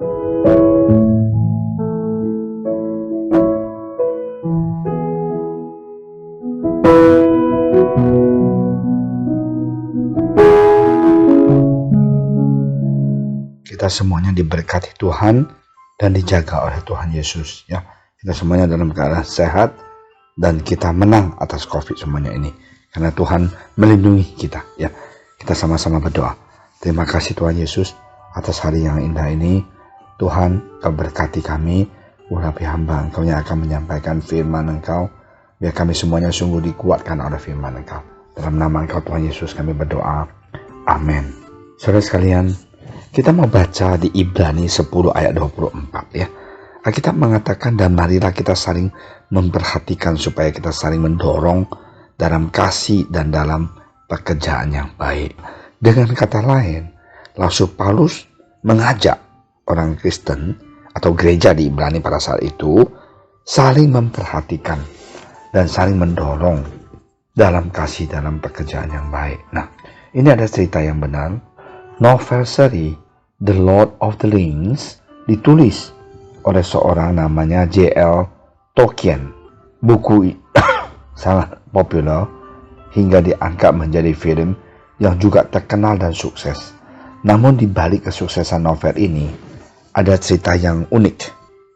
Kita semuanya diberkati Tuhan dan dijaga oleh Tuhan Yesus, ya. Kita semuanya dalam keadaan sehat dan kita menang atas COVID semuanya ini karena Tuhan melindungi kita, ya. Kita sama-sama berdoa. Terima kasih Tuhan Yesus atas hari yang indah ini. Tuhan, Kau berkati kami, urapi hamba Engkau yang akan menyampaikan firman Engkau. Biar kami semuanya sungguh dikuatkan oleh firman Engkau. Dalam nama Engkau Tuhan Yesus kami berdoa. Amin. Saudara sekalian, kita mau baca di Ibrani 10 ayat 24, ya. Alkitab mengatakan, dan marilah kita saling memperhatikan supaya kita saling mendorong dalam kasih dan dalam pekerjaan yang baik. Dengan kata lain, Rasul Paulus mengajak orang Kristen atau gereja di Ibrani pada saat itu saling memperhatikan dan saling mendorong dalam kasih dalam pekerjaan yang baik. Nah, ini ada cerita yang benar. Novel seri The Lord of the Rings ditulis oleh seorang namanya J.L. Tolkien. Buku sangat populer hingga diangkat menjadi film yang juga terkenal dan sukses. Namun di balik kesuksesan novel ini ada cerita yang unik.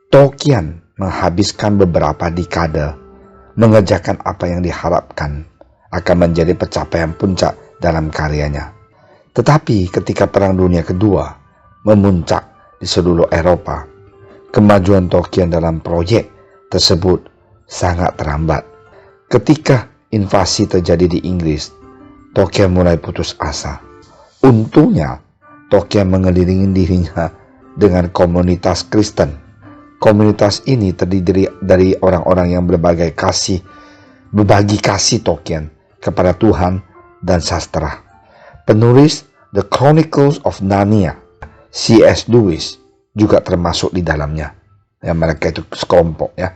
Tolkien menghabiskan beberapa dekade mengerjakan apa yang diharapkan akan menjadi pencapaian puncak dalam karyanya. Tetapi ketika Perang Dunia Kedua memuncak di seluruh Eropa, kemajuan Tolkien dalam proyek tersebut sangat terhambat. Ketika invasi terjadi di Inggris, Tolkien mulai putus asa. Untungnya, Tolkien mengelilingi dirinya dengan komunitas Kristen. Komunitas ini terdiri dari orang-orang yang berbagi kasih Tolkien kepada Tuhan dan sastra. Penulis The Chronicles of Narnia, C.S. Lewis, juga termasuk di dalamnya. Ya, mereka itu sekelompok, ya.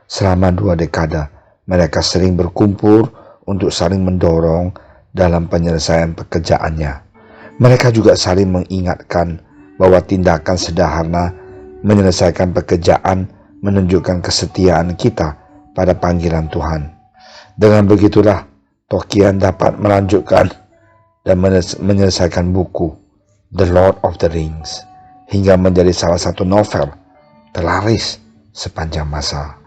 Selama 2 dekade, mereka sering berkumpul untuk saling mendorong dalam penyelesaian pekerjaannya. Mereka juga saling mengingatkan bahwa tindakan sederhana menyelesaikan pekerjaan menunjukkan kesetiaan kita pada panggilan Tuhan. Dengan begitulah, Tolkien dapat melanjutkan dan menyelesaikan buku The Lord of the Rings hingga menjadi salah satu novel terlaris sepanjang masa.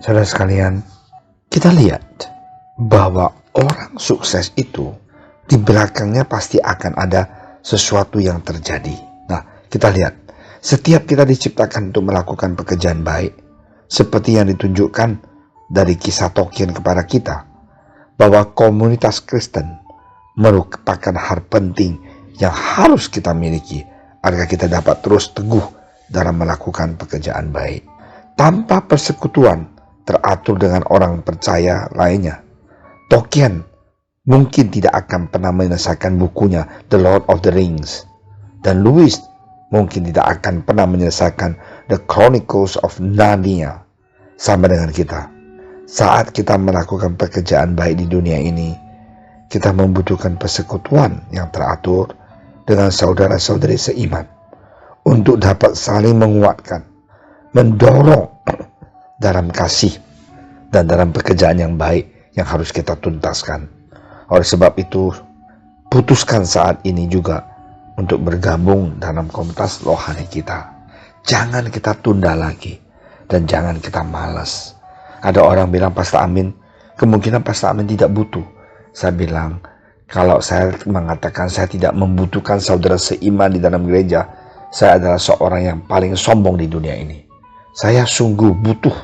Saudara sekalian, kita lihat bahwa orang sukses itu di belakangnya pasti akan ada sesuatu yang terjadi. Nah, kita lihat, setiap kita diciptakan untuk melakukan pekerjaan baik, seperti yang ditunjukkan dari kisah Tolkien kepada kita, bahwa komunitas Kristen merupakan hal penting yang harus kita miliki agar kita dapat terus teguh dalam melakukan pekerjaan baik. Tanpa persekutuan teratur dengan orang percaya lainnya, Tolkien mungkin tidak akan pernah menyelesaikan bukunya The Lord of the Rings, dan Lewis mungkin tidak akan pernah menyelesaikan The Chronicles of Narnia. Sama dengan kita, saat kita melakukan pekerjaan baik di dunia ini, kita membutuhkan persekutuan yang teratur dengan saudara-saudari seiman untuk dapat saling menguatkan, mendorong dalam kasih dan dalam pekerjaan yang baik yang harus kita tuntaskan. Oleh sebab itu, putuskan saat ini juga untuk bergabung dalam komunitas rohani kita. Jangan kita tunda lagi dan jangan kita malas. Ada orang bilang, Pastor Amin, kemungkinan Pastor Amin tidak butuh. Saya bilang, kalau saya mengatakan saya tidak membutuhkan saudara seiman di dalam gereja, saya adalah seorang yang paling sombong di dunia ini. Saya sungguh butuh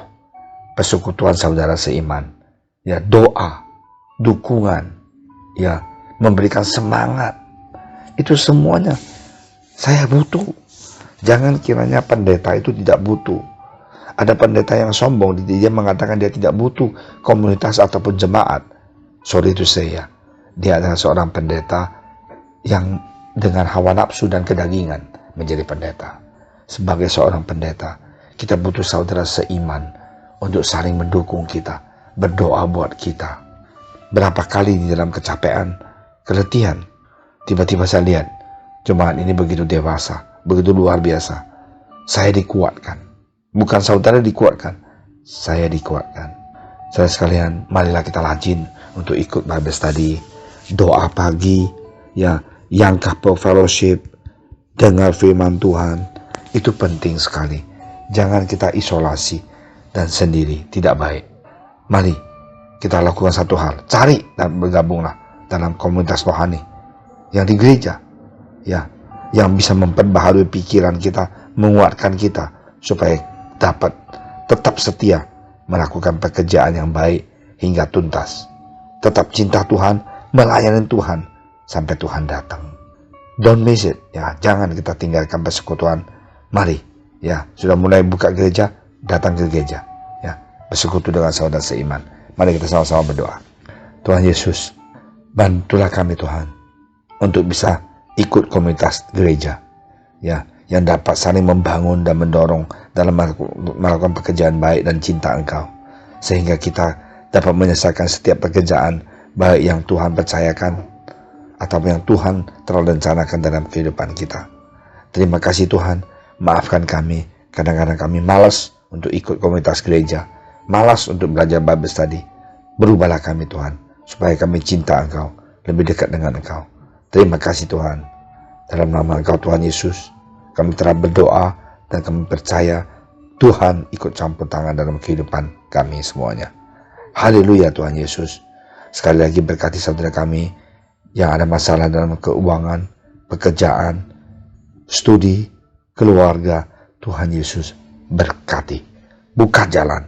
persekutuan saudara seiman. Ya, doa, dukungan, ya, memberikan semangat. Itu semuanya saya butuh. Jangan kiranya pendeta itu tidak butuh. Ada pendeta yang sombong, dia mengatakan dia tidak butuh komunitas ataupun jemaat. Sorry to say, ya, dia adalah seorang pendeta yang dengan hawa nafsu dan kedagingan menjadi pendeta. Sebagai seorang pendeta, kita butuh saudara seiman untuk saling mendukung kita, berdoa buat kita. Berapa kali di dalam kecapean, keletihan, tiba-tiba saya lihat jemaat ini begitu dewasa, begitu luar biasa. Saya dikuatkan. Bukan saudara dikuatkan, saya dikuatkan. Saudara sekalian, marilah kita rajin untuk ikut Bible study, doa pagi, ya, yang couple fellowship, dengar firman Tuhan. Itu penting sekali. Jangan kita isolasi dan sendiri, tidak baik. Mari kita lakukan satu hal, cari dan bergabunglah dalam komunitas rohani yang di gereja, ya, yang bisa memperbaharui pikiran kita, menguatkan kita supaya dapat tetap setia melakukan pekerjaan yang baik hingga tuntas. Tetap cinta Tuhan, melayani Tuhan sampai Tuhan datang. Don't miss it, ya, jangan kita tinggalkan persekutuan. Mari, ya, sudah mulai buka gereja, datang ke gereja, ya, bersekutu dengan saudara seiman. Mari kita sama-sama berdoa. Tuhan Yesus, bantulah kami Tuhan untuk bisa ikut komunitas gereja, ya, yang dapat saling membangun dan mendorong dalam melakukan pekerjaan baik dan cinta Engkau, sehingga kita dapat menyelesaikan setiap pekerjaan baik yang Tuhan percayakan atau yang Tuhan telah rencanakan dalam kehidupan kita. Terima kasih Tuhan. Maafkan kami, kadang-kadang kami malas untuk ikut komunitas gereja, malas untuk belajar Bible study. Berubahlah kami Tuhan, supaya kami cinta Engkau, lebih dekat dengan Engkau. Terima kasih Tuhan. Dalam nama Engkau Tuhan Yesus, kami telah berdoa dan kami percaya Tuhan ikut campur tangan dalam kehidupan kami semuanya. Haleluya Tuhan Yesus. Sekali lagi berkati saudara kami yang ada masalah dalam keuangan, pekerjaan, studi, keluarga. Tuhan Yesus berkati, buka jalan.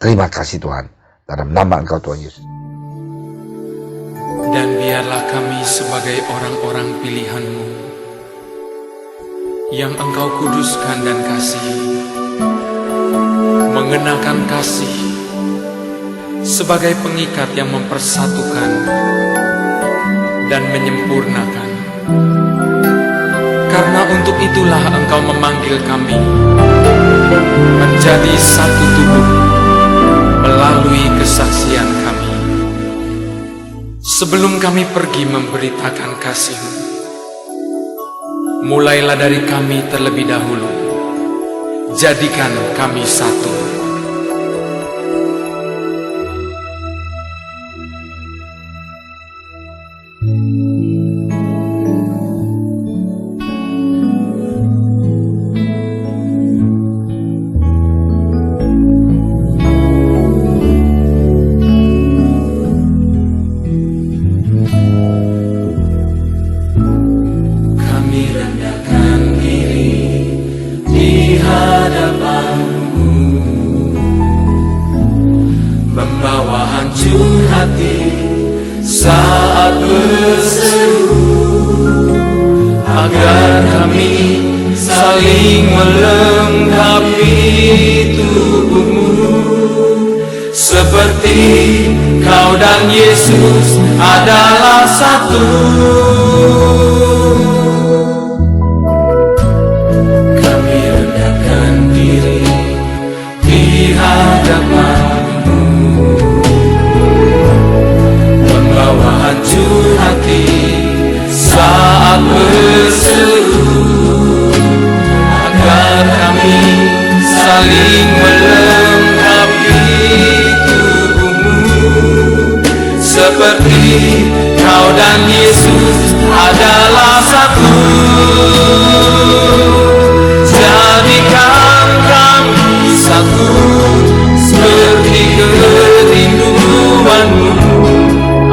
Terima kasih Tuhan, dalam nama Engkau Tuhan Yesus. Dan biarlah kami sebagai orang-orang pilihan-Mu yang Engkau kuduskan dan kasihi, mengenakan kasih sebagai pengikat yang mempersatukan dan menyempurnakan. Karena untuk itulah Engkau memanggil kami menjadi satu tubuh melalui kesaksian kami. Sebelum kami pergi memberitakan kasih-Mu, mulailah dari kami terlebih dahulu. Jadikan kami satu. Saat berseru, agar kami saling melengkapi tubuh-Mu, seperti Kau dan Yesus adalah satu. Kami rendahkan diri di hadapan-Mu, membawa hancur hati saat berseru, agar kami saling melengkapi tubuh-Mu, seperti Kau dan Yesus adalah satu. Jadikan kami satu, seperti kerinduan-Mu,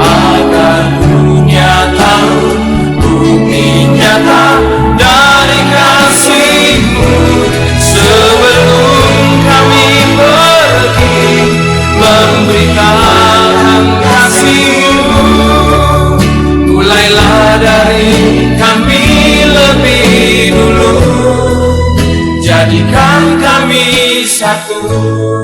agar dunia tahu bukti nyata dari kasih-Mu. Sebelum kami pergi memberitakan kasih-Mu, mulailah dari kami lebih dulu. Jadikan kami satu.